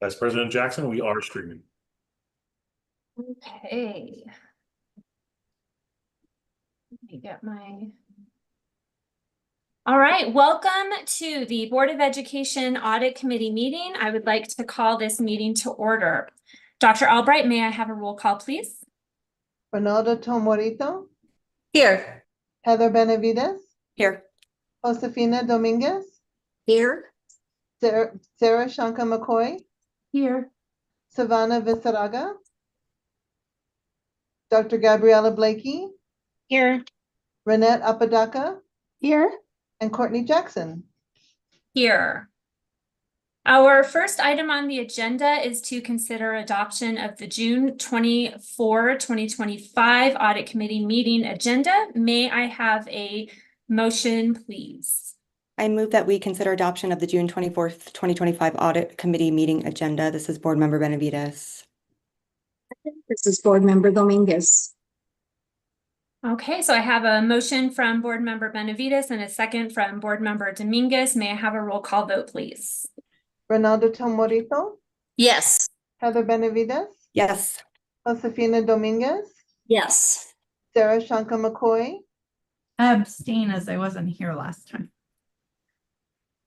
Vice President Jackson, we are streaming. Okay. Let me get my... All right, welcome to the Board of Education Audit Committee meeting. I would like to call this meeting to order. Dr. Albright, may I have a roll call, please? Ronaldo Tomorito. Here. Heather Benavides. Here. Josefina Dominguez. Here. Sarah Shankar McCoy. Here. Savannah Visaraga. Dr. Gabriella Blakey. Here. Renette Apodaca. Here. And Courtney Jackson. Here. Our first item on the agenda is to consider adoption of the June 24, 2025 Audit Committee meeting agenda. May I have a motion, please? I move that we consider adoption of the June 24th, 2025 Audit Committee meeting agenda. This is Board Member Benavides. This is Board Member Dominguez. Okay, so I have a motion from Board Member Benavides and a second from Board Member Dominguez. May I have a roll call vote, please? Ronaldo Tomorito. Yes. Heather Benavides. Yes. Josefina Dominguez. Yes. Sarah Shankar McCoy. I abstain as I wasn't here last time.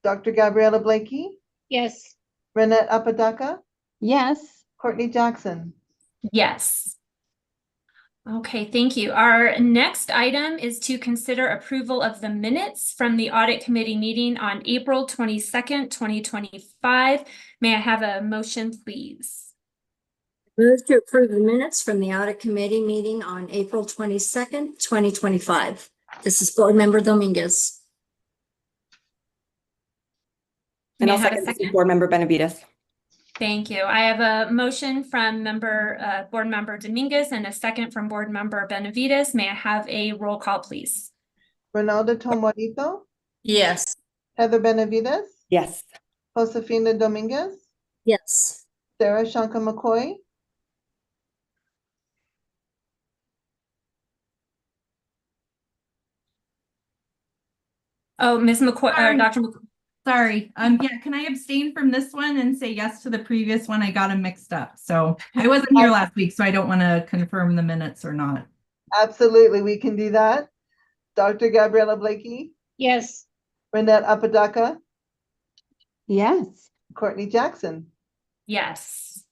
Dr. Gabriella Blakey. Yes. Renette Apodaca. Yes. Courtney Jackson. Yes. Okay, thank you. Our next item is to consider approval of the minutes from the Audit Committee meeting on April 22nd, 2025. May I have a motion, please? Move to approve the minutes from the Audit Committee meeting on April 22nd, 2025. This is Board Member Dominguez. And May I'll I have a second second? Board Member Benavides. Thank you. I have a motion from Board Member Dominguez and a second from Board Member Benavides. May I have a roll call, please? Ronaldo Tomorito. Yes. Heather Benavides. Yes. Josefina Dominguez. Yes. Sarah Shankar McCoy. Oh, Ms. McCoy, Sorry. Dr. McCoy. Sorry. Yeah, can I abstain from this one and say yes to the previous one? I got them mixed up. So I wasn't here last week, so I don't want to confirm the minutes or not. Absolutely, we can do that. Dr. Gabriella Blakey. Yes. Renette Apodaca. Yes. Courtney Jackson. Yes.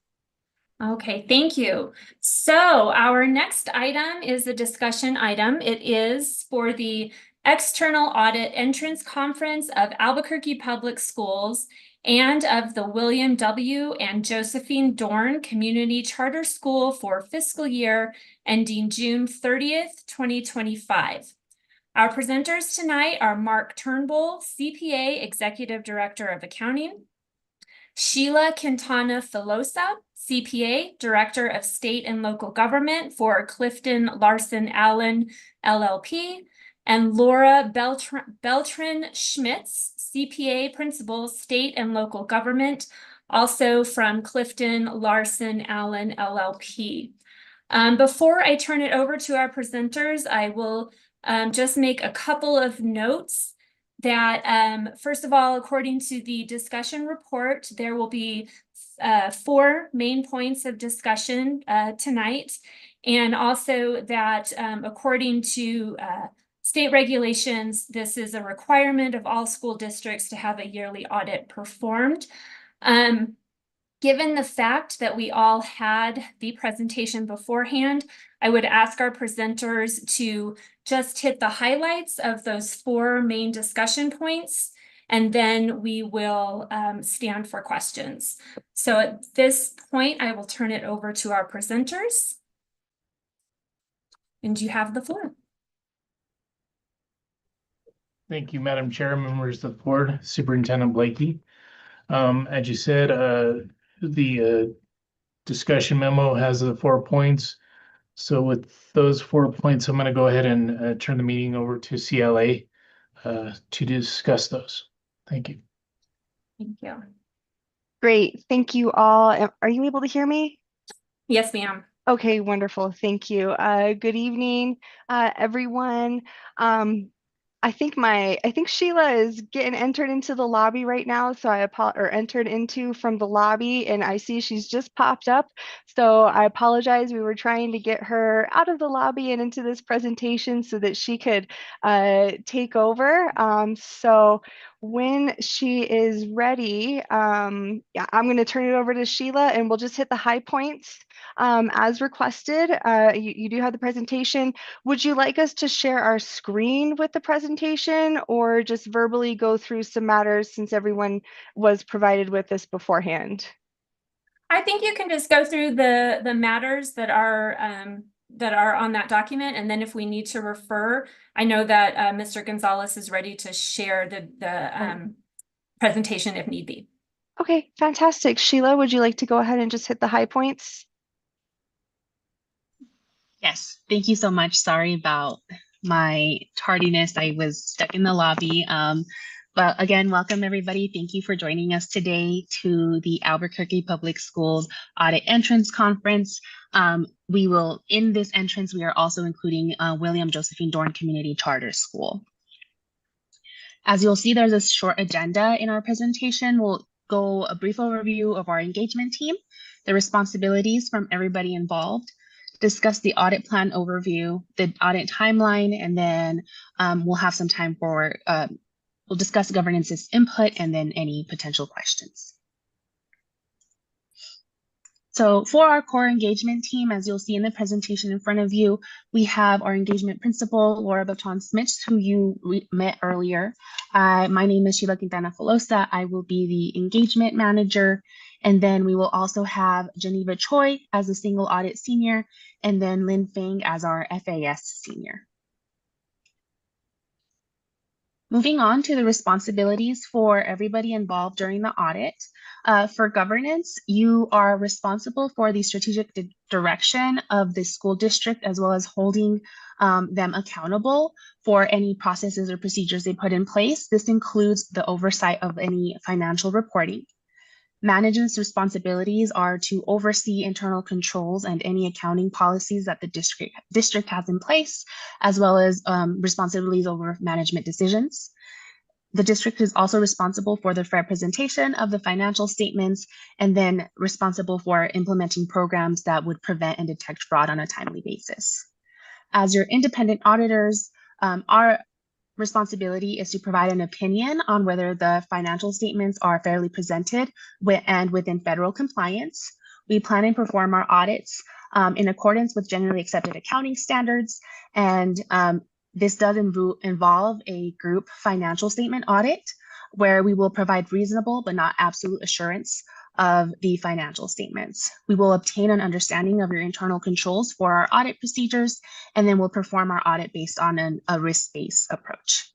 Okay, thank you. So our next item is a discussion item. It is for the External Audit Entrance Conference of Albuquerque Public Schools and of the William W. and Josephine Dorn Community Charter School for fiscal year ending June 30th, 2025. Our presenters tonight are Mark Turnbull, CPA, Executive Director of Accounting, Sheila Quintana Filosa, CPA, Director of State and Local Government for Clifton Larson Allen, LLP, and Laura Beltran Schmitz, CPA, Principal, State and Local Government, also from Clifton Larson Allen, LLP. Before I turn it over to our presenters, I will just make a couple of notes that, first of all, according to the discussion report, there will be 4 main points of discussion tonight, and also that according to state regulations, this is a requirement of all school districts to have a yearly audit performed. Given the fact that we all had the presentation beforehand, I would ask our presenters to just hit the highlights of those 4 main discussion points, and then we will stand for questions. So at this point, I will turn it over to our presenters. And you have the floor. Thank you, Madam Chair, members of the board, Superintendent Blakey. As you said, the discussion memo has the 4 points. So with those 4 points, I'm going to go ahead and turn the meeting over to CLA to discuss those. Thank you. Thank you. Great. Thank you all. Are you able to hear me? Yes, ma'am. Okay, wonderful. Thank you. Good evening, everyone. I think Sheila is getting entered into the lobby right now. So entered into from the lobby, and I see she's just popped up. So I apologize. We were trying to get her out of the lobby and into this presentation so that she could take over. So when she is ready, yeah, I'm going to turn it over to Sheila, and we'll just hit the high points as requested. You do have the presentation. Would you like us to share our screen with the presentation, or just verbally go through some matters since everyone was provided with this beforehand? I think you can just go through the matters that are on that document, and then if we need to refer, I know that Mr. Gonzalez is ready to share the presentation if need be. Okay, fantastic. Sheila, would you like to go ahead and just hit the high points? Yes, thank you so much. Sorry about my tardiness. I was stuck in the lobby. But again, welcome everybody. Thank you for joining us today to the Albuquerque Public Schools Audit Entrance Conference. In this entrance, we are also including William Josephine Dorn Community Charter School. As you'll see, there's a short agenda in our presentation. We'll go a brief overview of our engagement team, the responsibilities from everybody involved, discuss the audit plan overview, the audit timeline, and then we'll have some time for, we'll discuss governance's input and then any potential questions. So for our core engagement team, as you'll see in the presentation in front of you, we have our engagement principal, Laura Baton-Smith, who you met earlier. My name is Sheila Quintana Filosa. I will be the engagement manager. And then we will also have Geneva Choi as a single audit senior, and then Lynn Fang as our FAS senior. Moving on to the responsibilities for everybody involved during the audit. For governance, you are responsible for the strategic direction of the school district, as well as holding them accountable for any processes or procedures they put in place. This includes the oversight of any financial reporting. Management's responsibilities are to oversee internal controls and any accounting policies that the district has in place, as well as responsibilities over management decisions. The district is also responsible for the fair presentation of the financial statements, and then responsible for implementing programs that would prevent and detect fraud on a timely basis. As your independent auditors, our responsibility is to provide an opinion on whether the financial statements are fairly presented and within federal compliance. We plan and perform our audits in accordance with generally accepted accounting standards, and this does involve a group financial statement audit, where we will provide reasonable but not absolute assurance of the financial statements. We will obtain an understanding of your internal controls for our audit procedures, and then we'll perform our audit based on a risk-based approach.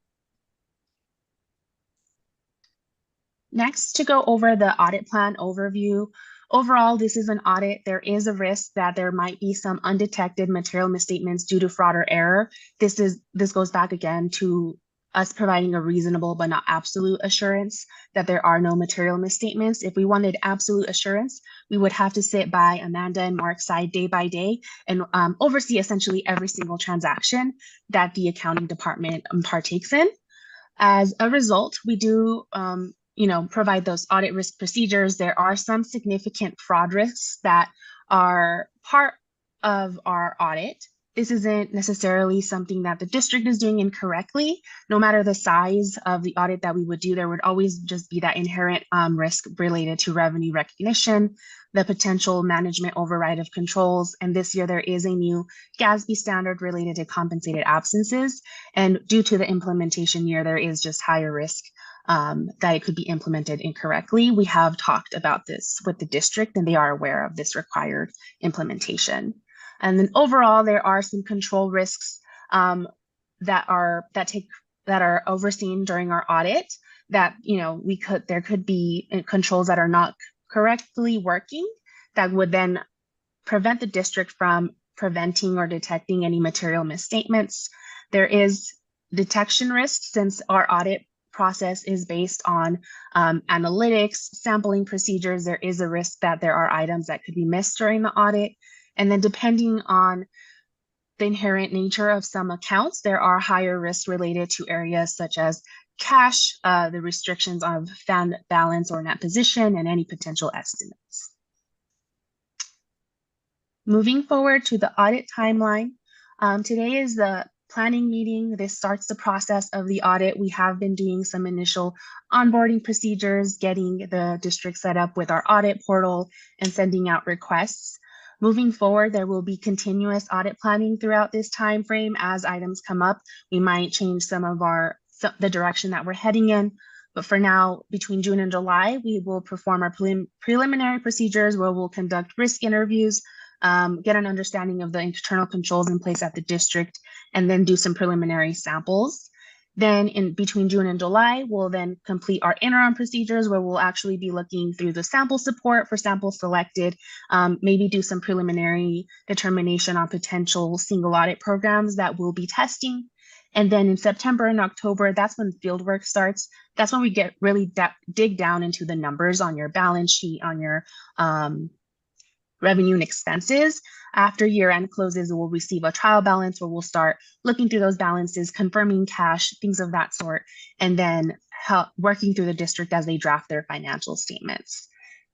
Next, to go over the audit plan overview. Overall, this is an audit. There is a risk that there might be some undetected material misstatements due to fraud or error. This goes back again to us providing a reasonable but not absolute assurance that there are no material misstatements. If we wanted absolute assurance, we would have to sit by Amanda and Mark's side day by day and oversee essentially every single transaction that the accounting department partakes in. As a result, we do provide those audit risk procedures. There are some significant fraud risks that are part of our audit. This isn't necessarily something that the district is doing incorrectly. No matter the size of the audit that we would do, there would always just be that inherent risk related to revenue recognition, the potential management override of controls. And this year there is a new GASB standard related to compensated absences. And due to the implementation year, there is just higher risk that it could be implemented incorrectly. We have talked about this with the district, and they are aware of this required implementation. And then overall, there are some control risks that are overseen during our audit. That there could be controls that are not correctly working that would then prevent the district from preventing or detecting any material misstatements. There is detection risk, since our audit process is based on analytics, sampling procedures. There is a risk that there are items that could be missed during the audit. And then depending on the inherent nature of some accounts, there are higher risks related to areas such as cash, the restrictions on fund balance or net position, and any potential estimates. Moving forward to the audit timeline, today is the planning meeting. This starts the process of the audit. We have been doing some initial onboarding procedures, getting the district set up with our audit portal and sending out requests. Moving forward, there will be continuous audit planning throughout this time frame. As items come up, we might change some of the direction that we're heading in. But for now, between June and July, we will perform our preliminary procedures where we'll conduct risk interviews, get an understanding of the internal controls in place at the district, and then do some preliminary samples. Then in between June and July, we'll then complete our interim procedures where we'll actually be looking through the sample support for samples selected, maybe do some preliminary determination on potential single audit programs that we'll be testing. And then in September and October, that's when field work starts. That's when we get really dig down into the numbers on your balance sheet, on your revenue and expenses. After year-end closes, we'll receive a trial balance where we'll start looking through those balances, confirming cash, things of that sort, and then working through the district as they draft their financial statements.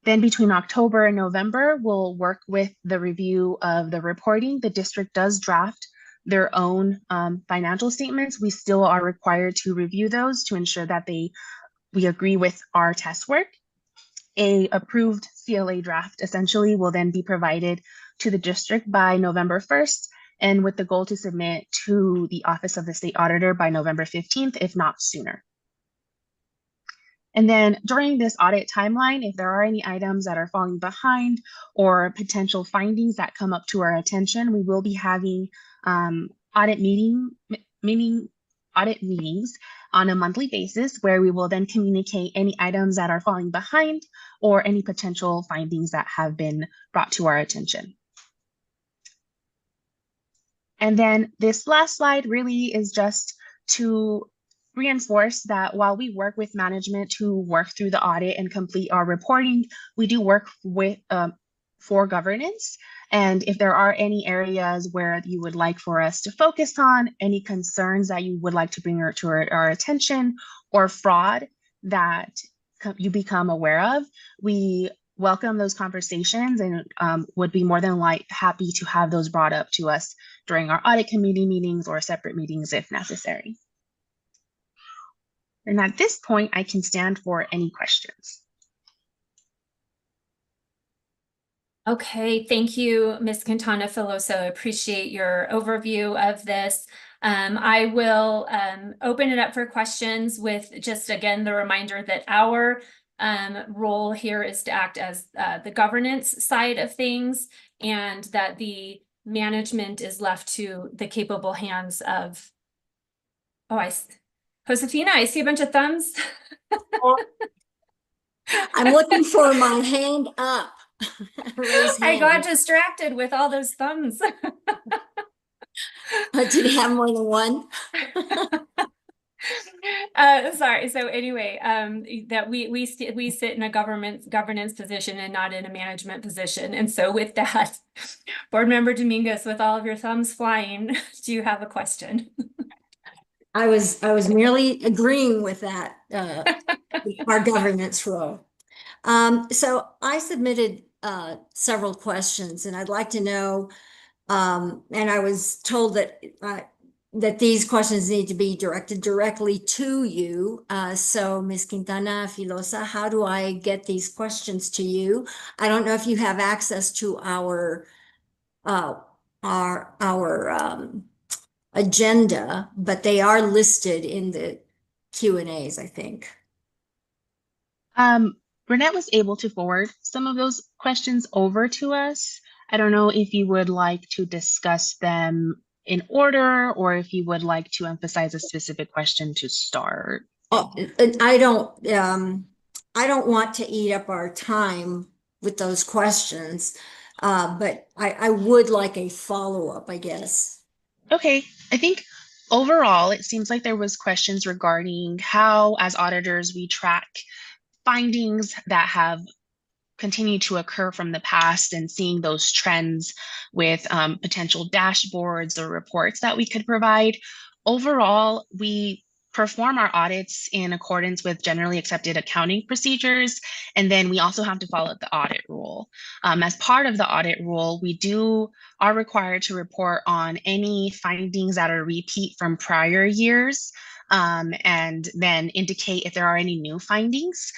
Then between October and November, we'll work with the review of the reporting. The district does draft their own financial statements. We still are required to review those to ensure that we agree with our test work. A approved CLA draft essentially will then be provided to the district by November 1st, and with the goal to submit to the Office of the State Auditor by November 15th, if not sooner. And then during this audit timeline, if there are any items that are falling behind or potential findings that come up to our attention, we will be having audit meetings on a monthly basis where we will then communicate any items that are falling behind or any potential findings that have been brought to our attention. And then this last slide really is just to reinforce that while we work with management to work through the audit and complete our reporting, we do work with for governance. And if there are any areas where you would like for us to focus on, any concerns that you would like to bring to our attention, or fraud that you become aware of, we welcome those conversations and would be more than happy to have those brought up to us during our audit committee meetings or separate meetings if necessary. And at this point, I can stand for any questions. Okay, thank you, Ms. Quintana Filoso. Appreciate your overview of this. I will open it up for questions with just, again, the reminder that our role here is to act as the governance side of things, and that the management is left to the capable hands of, Josefina, I see a bunch of thumbs. I'm looking for my hand up. Raise hand. I got distracted with all those thumbs. Did you have more than one? Sorry. So anyway, that we sit in a governance position and not in a management position. And so with that, Board Member Dominguez, with all of your thumbs flying, do you have a question? I was merely agreeing with that, our governance role. So I submitted several questions, and I'd like to know, and I was told that that these questions need to be directed directly to you. So Ms. Quintana Filosa, how do I get these questions to you? I don't know if you have access to our agenda, but they are listed in the Q&As, I think. Burnett was able to forward some of those questions over to us. I don't know if you would like to discuss them in order, or if you would like to emphasize a specific question to start. Oh, I don't want to eat up our time with those questions, but I would like a follow-up, I guess. Okay, I think overall, it seems like there was questions regarding how, as auditors, we track findings that have continue to occur from the past and seeing those trends with potential dashboards or reports that we could provide. Overall, we perform our audits in accordance with generally accepted accounting procedures. And then we also have to follow the audit rule. As part of the audit rule, we are required to report on any findings that are repeat from prior years, and then indicate if there are any new findings.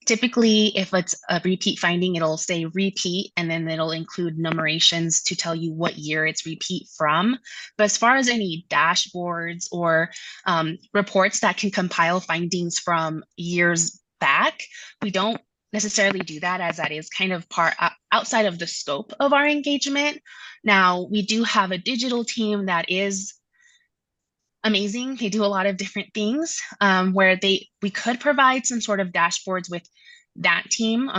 Typically, if it's a repeat finding, it'll say repeat, and then it'll include numerations to tell you what year it's repeat from. But as far as any dashboards or reports that can compile findings from years back, we don't necessarily do that, as that is kind of part outside of the scope of our engagement. Now, we do have a digital team that is amazing. They do a lot of different things, where we could provide some sort of dashboards with that team.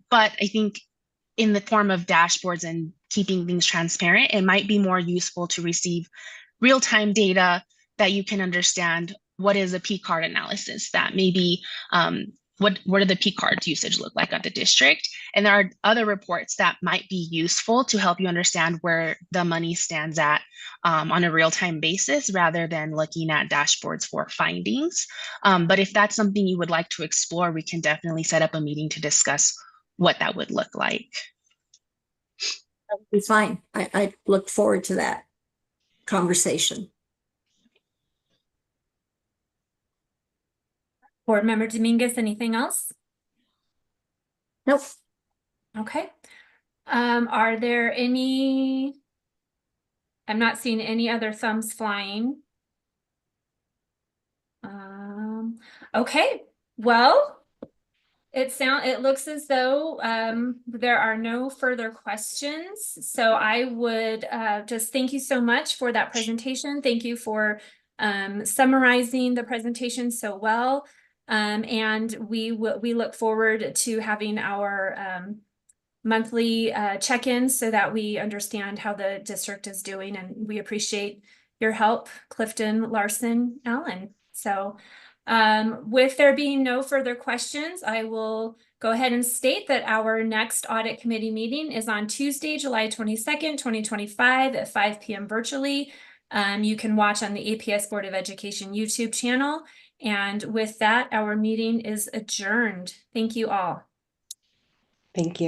But I think in the form of dashboards and keeping things transparent, it might be more useful to receive real-time data that you can understand what is a P card analysis, that maybe what do the P cards usage look like at the district? And there are other reports that might be useful to help you understand where the money stands at on a real-time basis, rather than looking at dashboards for findings. But if that's something you would like to explore, we can definitely set up a meeting to discuss what that would look like. That would be fine. I look forward to that conversation. Board Member Dominguez, anything else? Nope. Okay. Are there any? I'm not seeing any other thumbs flying. Okay. Well, it looks as though there are no further questions. So I would just thank you so much for that presentation. Thank you for summarizing the presentation so well. And we look forward to having our monthly check-ins so that we understand how the district is doing, and we appreciate your help, Clifton, Larson, Allen. So with there being no further questions, I will go ahead and state that our next audit committee meeting is on Tuesday, July 22nd, 2025 at 5 p.m. virtually. You can watch on the APS Board of Education YouTube channel. And with that, our meeting is adjourned. Thank you all. Thank you.